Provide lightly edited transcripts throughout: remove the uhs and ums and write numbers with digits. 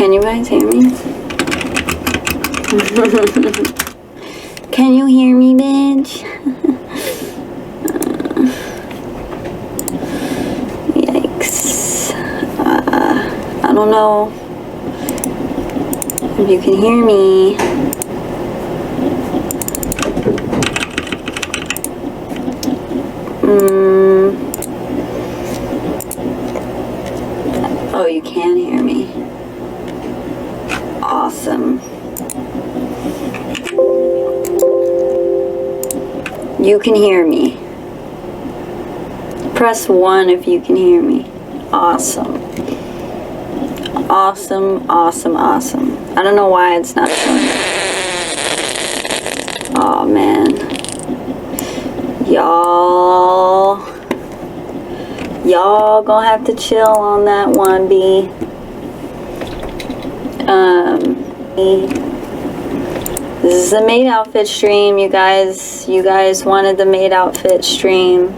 Can you guys hear me? Can you hear me, bitch? Yikes. I don't know if you can hear me. Oh, you can hear me. Awesome. You can hear me. Press 1 if you can hear me. Awesome. Awesome, awesome, awesome. I don't know why it's not showing. Oh man. Y'all gonna have to chill on that one, B. This is the maid outfit stream, you guys. You guys wanted the maid outfit stream.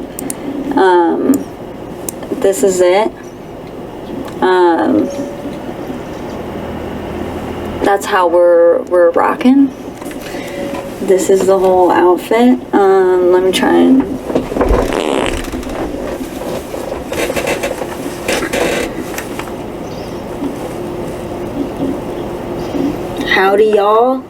This is it. That's how we're rocking. This is the whole outfit. Let me try and howdy, y'all.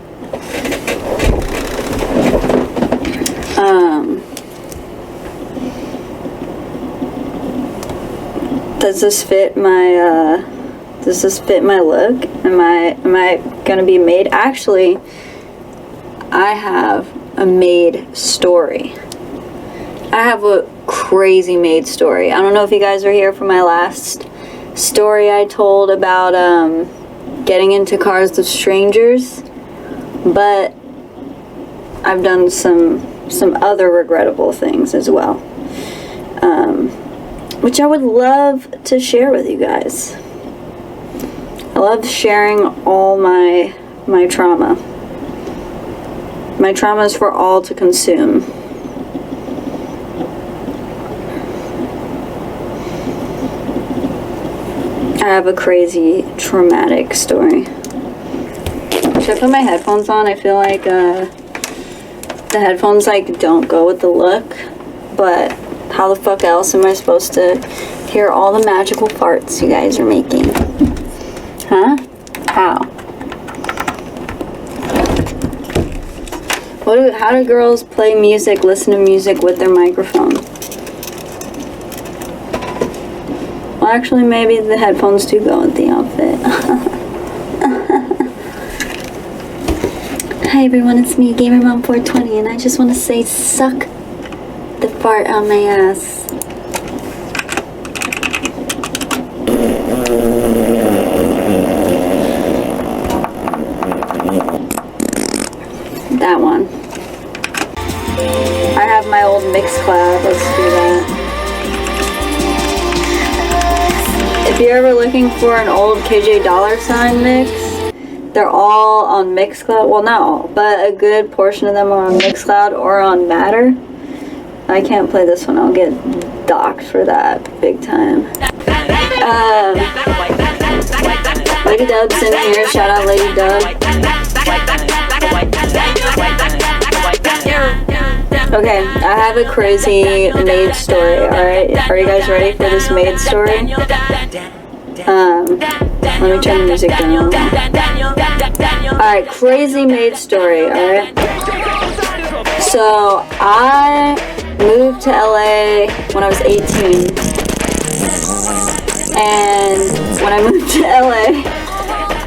Does this fit my look? Am I gonna be maid? Actually, I have a maid story. I have a crazy maid story. I don't know if you guys were here for my last story I told about getting into cars with strangers, but I've done some other regrettable things as well, which I would love to share with you guys. I love sharing all my trauma. My trauma is for all to consume. I have a crazy traumatic story. Should I put my headphones on? I feel like the headphones like don't go with the look, but how the fuck else am I supposed to hear all the magical farts you guys are making? Huh? How? How do girls play music, listen to music with their microphone? Well, actually, maybe the headphones do go with the outfit. Hi everyone, it's me, gamermom420, and I just want to say suck the fart on my ass. That one. I have my old Mixcloud, let's do that. If you're ever looking for an old KJ $sign mix, they're all on Mixcloud. Well, not all, but a good portion of them are on Mixcloud or on Matter. I can't play this one. I'll get docked for that big time. Lady Dub's in here. Shout out Lady Dub. Okay, I have a crazy maid story, alright? Are you guys ready for this maid story? Let me turn the music down. Alright, crazy maid story, alright? So, I moved to LA when I was 18. And when I moved to LA,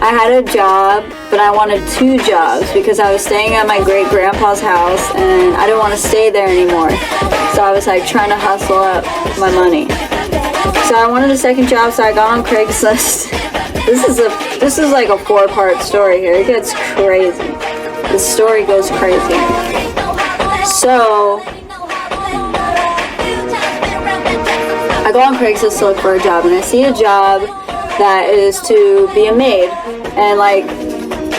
I had a job, but I wanted 2 jobs because I was staying at my great-grandpa's house and I didn't want to stay there anymore. So I was like trying to hustle up my money. So I wanted a second job, so I got on Craigslist. This is like a 4-part story here. It gets crazy. The story goes crazy. So I go on Craigslist to look for a job, and I see a job that is to be a maid. And like,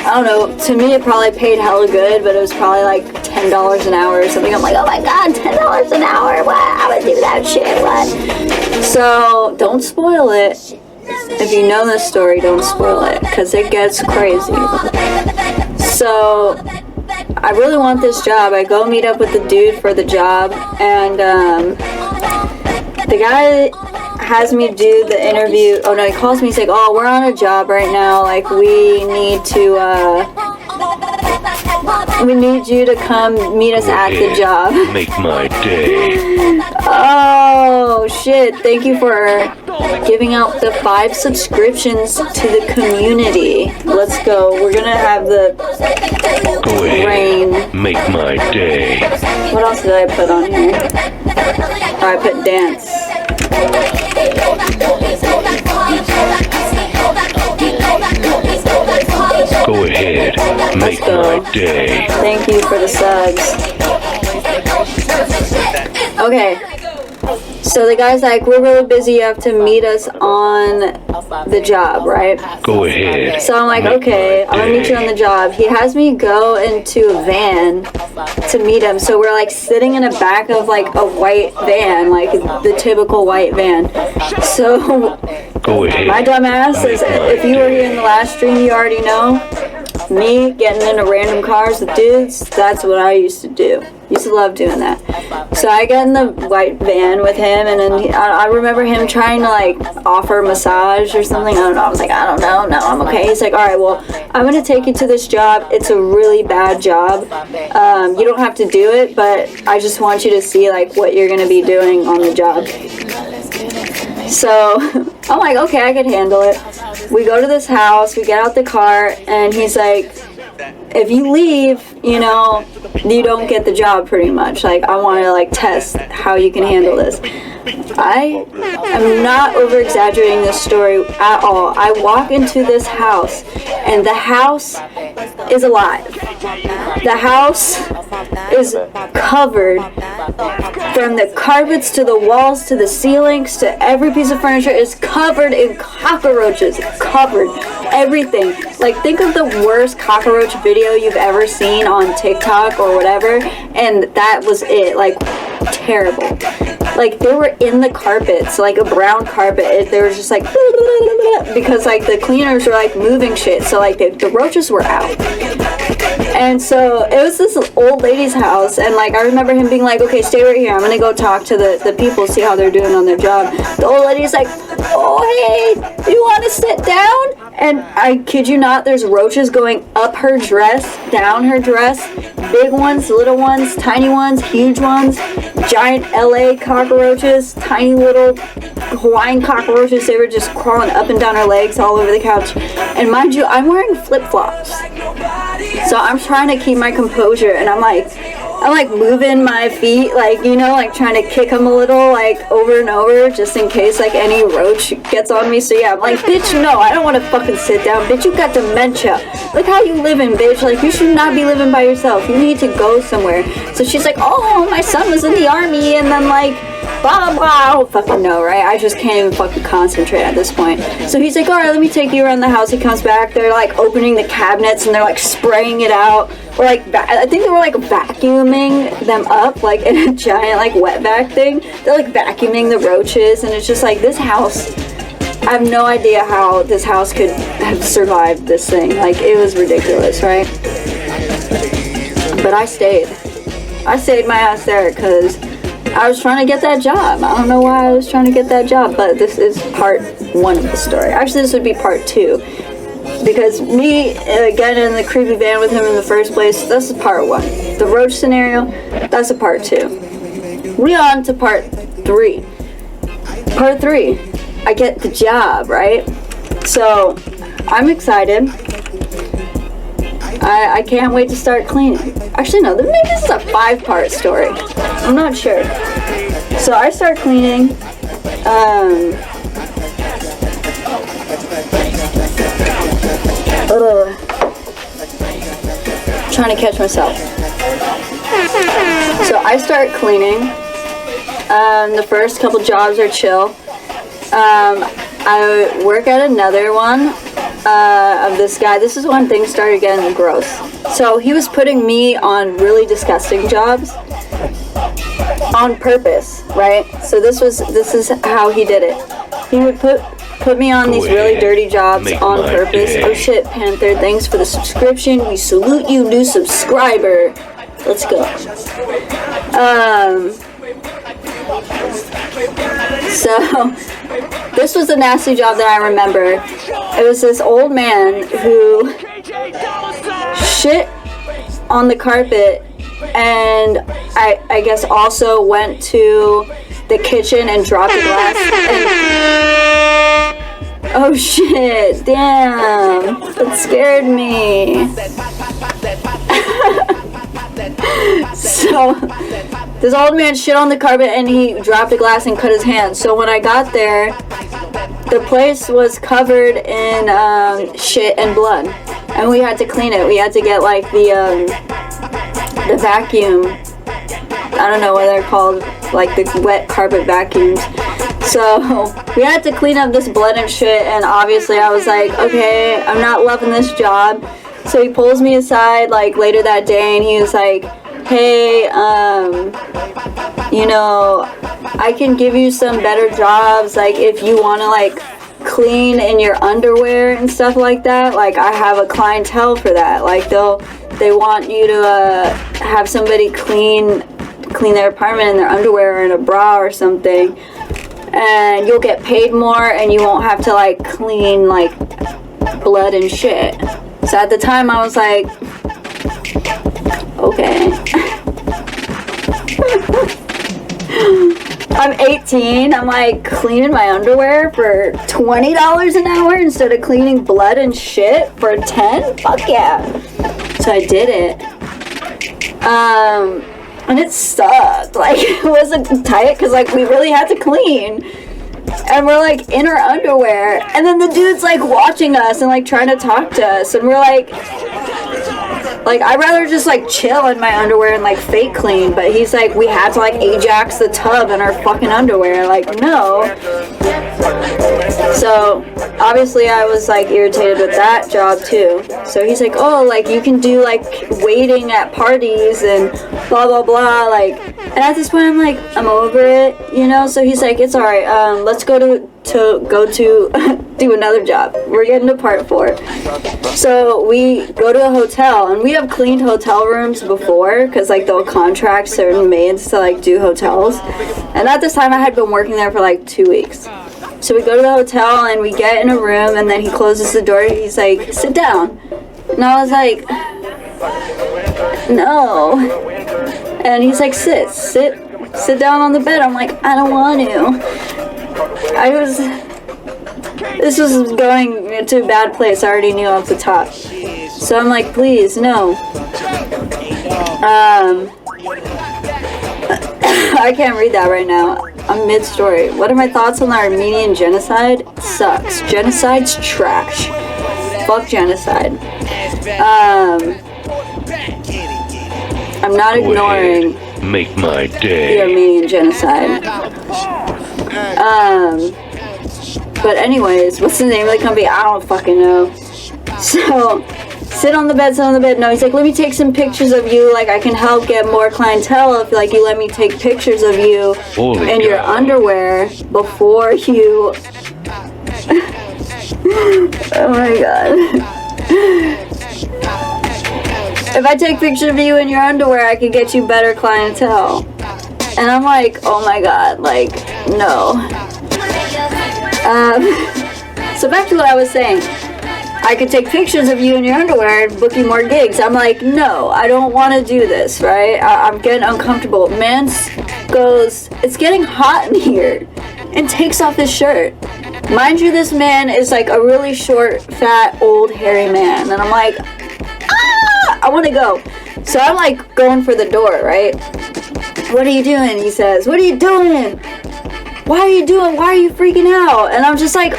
I don't know, to me it probably paid hella good, but it was probably like $10 an hour or something. I'm like, oh my god, $10 an hour, what? I would do that shit, what? So, don't spoil it, if you know this story, don't spoil it, because it gets crazy. So I really want this job. I go meet up with the dude for the job, and the guy has me do the interview. Oh no, he calls me, he's like, oh, we're on a job right now, like we need you to come meet us at the job. Make my day. Oh shit, thank you for giving out the 5 subscriptions to the community. Let's go. We're gonna have the Go ahead. rain. Make my day. What else did I put on here? Oh, I put dance. Go ahead. Make go. my day. Thank you for the subs. Okay. So the guy's like, we're really busy, you have to meet us on the job, right? Go ahead. So I'm like, Make okay, my I'm gonna meet you on day. the job. He has me go into a van to meet him. So we're like sitting in the back of like a white van, like the typical white van. So Go ahead. my dumb ass is, if you were here in the last stream, you already know, me getting into random cars with dudes, that's what I used to do. Used to love doing that. So I got in the white van with him, and then I remember him trying to like offer a massage or something. I don't know. I was like, I don't know. No, I'm okay. He's like, all right, well, I'm gonna take you to this job. It's a really bad job. You don't have to do it, but I just want you to see like what you're gonna be doing on the job. So I'm like, okay, I can handle it. We go to this house, we get out the car, and he's like, if you leave, you know, you don't get the job pretty much. Like, I want to like test how you can handle this. I am not over exaggerating this story at all. I walk into this house, and the house is alive. The house is covered from the carpets to the walls to the ceilings to every piece of furniture is covered in cockroaches. Covered. Everything. Like, think of the worst cockroach video you've ever seen on TikTok or whatever, and that was it. Like, terrible. Like, they were in the carpets, like a brown carpet. They were just like, because like the cleaners were like moving shit, so like the roaches were out. And so it was this old lady's house, and like I remember him being like, okay, stay right here, I'm gonna go talk to the people, see how they're doing on their job. The old lady's like, oh hey, do you want to sit down? And I kid you not, there's roaches going up her dress, down her dress, big ones, little ones, tiny ones, huge ones, giant LA cockroaches, tiny little Hawaiian cockroaches. They were just crawling up and down her legs all over the couch. And mind you, I'm wearing flip-flops, so I'm trying to keep my composure, and I'm like moving my feet, like, you know, like trying to kick them a little, like over and over, just in case like any roach gets on me. So yeah, I'm like, bitch, no, I don't want to fucking sit down, bitch, you got dementia, look how you living, bitch, like you should not be living by yourself, you need to go somewhere. So she's like, oh, my son was in the army, and then like blah blah blah. I don't fucking know, right? I just can't even fucking concentrate at this point. So he's like, alright, let me take you around the house. He comes back, they're like opening the cabinets and they're like spraying it out, or like I think they were like vacuuming them up, like in a giant like wet vac thing. They're like vacuuming the roaches, and it's just like, this house, I have no idea how this house could have survived this thing. Like, it was ridiculous, right? But I stayed my ass there because I was trying to get that job. I don't know why I was trying to get that job, but this is part 1 of the story. Actually, this would be part 2. Because me getting in the creepy van with him in the first place, this is part 1. The roach scenario, that's a part 2. We on to part 3. Part 3, I get the job, right? So, I'm excited. I can't wait to start cleaning. Actually, no, maybe this is a 5-part story. I'm not sure. So I start cleaning. Trying to catch myself. So I start cleaning. The first couple jobs are chill. I work at another one of this guy. This is when things started getting gross. So he was putting me on really disgusting jobs on purpose, right? So this is how he did it. He would put put me on Go these really ahead. dirty jobs Make on my purpose. day. Oh shit, Panther, thanks for the subscription. We salute you, new subscriber. Let's go. So, this was a nasty job that I remember. It was this old man who shit on the carpet, and I guess also went to the kitchen and dropped the glass. Oh shit, damn, that scared me. So, this old man shit on the carpet and he dropped a glass and cut his hand. So when I got there, the place was covered in shit and blood, and we had to clean it. We had to get like the vacuum. I don't know what they're called, like the wet carpet vacuums. So we had to clean up this blood and shit, and obviously I was like, okay, I'm not loving this job. So he pulls me aside like later that day, and he was like, hey, you know, I can give you some better jobs, like if you want to like clean in your underwear and stuff like that. Like I have a clientele for that. Like they want you to have somebody clean their apartment in their underwear or in a bra or something, and you'll get paid more and you won't have to like clean like blood and shit. So at the time I was like, okay. I'm 18, I'm like cleaning my underwear for $20 an hour instead of cleaning blood and shit for 10? Fuck yeah. So I did it. And it sucked. Like, it wasn't tight because like we really had to clean. And we're like in our underwear, and then the dude's like watching us and like trying to talk to us, and we're like I'd rather just like chill in my underwear and like fake clean, but he's like, we had to like Ajax the tub in our fucking underwear. Like, no. So obviously I was like irritated with that job too. So he's like, oh, like you can do like waiting at parties and blah blah blah, like, and at this point I'm like, I'm over it, you know. So he's like, it's alright, let's go to do another job. We're getting to part 4. So we go to a hotel, and we have cleaned hotel rooms before because like they'll contract certain maids to like do hotels, and at this time I had been working there for like 2 weeks. So we go to the hotel and we get in a room, and then he closes the door and he's like, sit down. And I was like, no. And he's like, sit down on the bed. I'm like, I don't want to. This was going to a bad place. I already knew off the top. So I'm like, please, no. I can't read that right now. I'm mid-story. What are my thoughts on the Armenian genocide? It sucks. Genocide's trash. Fuck genocide. I'm not ignoring Make my the day. Armenian genocide. But anyways, what's the name of the company? I don't fucking know. So, sit on the bed. No, he's like, let me take some pictures of you. Like, I can help get more clientele if, like, you let me take pictures of you Holy in your cow. underwear before you... Oh my god. If I take pictures of you in your underwear, I can get you better clientele. And I'm like, oh my god, like, no. So back to what I was saying. I could take pictures of you in your underwear and book you more gigs. I'm like, no, I don't want to do this, right? I'm getting uncomfortable. Man goes, it's getting hot in here, and takes off his shirt. Mind you, this man is like a really short, fat, old, hairy man. And I'm like, I want to go. So I'm like going for the door, right? What are you doing? He says, what are you doing? Why are you freaking out? And I'm just like,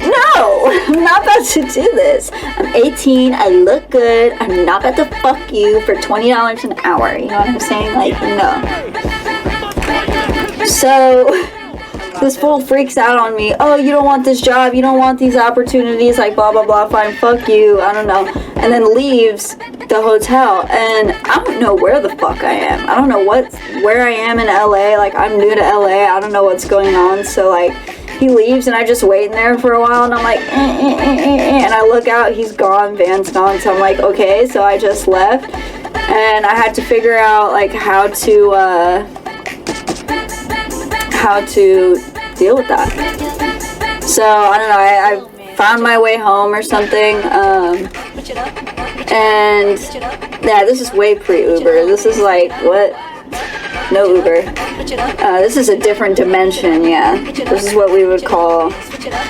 no, I'm not about to do this. I'm 18, I look good, I'm not about to fuck you for $20 an hour. You know what I'm saying? Like, no. So this fool freaks out on me. Oh, you don't want this job, you don't want these opportunities, like blah blah blah, fine, fuck you, I don't know. And then leaves the hotel, and I don't know where the fuck I am. I don't know where I am in LA. Like, I'm new to LA, I don't know what's going on. So like, he leaves, and I just wait in there for a while, and I'm like, and I look out, he's gone, Van's gone, so I'm like, okay, so I just left, and I had to figure out, like, how to deal with that. So, I don't know, I found my way home or something, and, yeah, this is way pre-Uber. This is like, what? No Uber. This is a different dimension, yeah. This is what we would call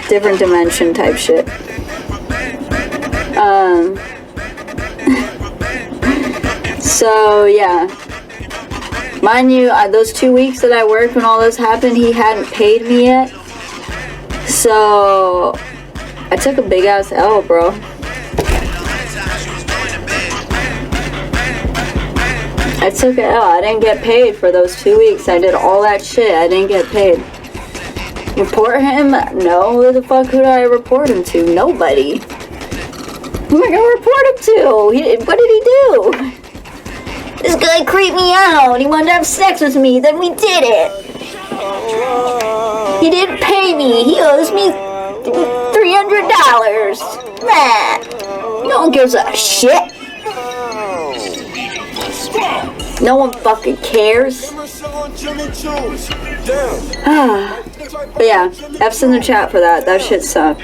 different dimension type shit. So, yeah. Mind you, those 2 weeks that I worked when all this happened, he hadn't paid me yet. So, I took a big ass L, bro. I took an L. I didn't get paid for those 2 weeks. I did all that shit. I didn't get paid. Report him? No. Who the fuck could I report him to? Nobody. Who am I gonna report him to? What did he do? This guy creeped me out. He wanted to have sex with me. Then we did it. He didn't pay me. He owes me $300. Nah. No one gives a shit. No one fucking cares. But yeah, F's in the chat for that. That shit sucked.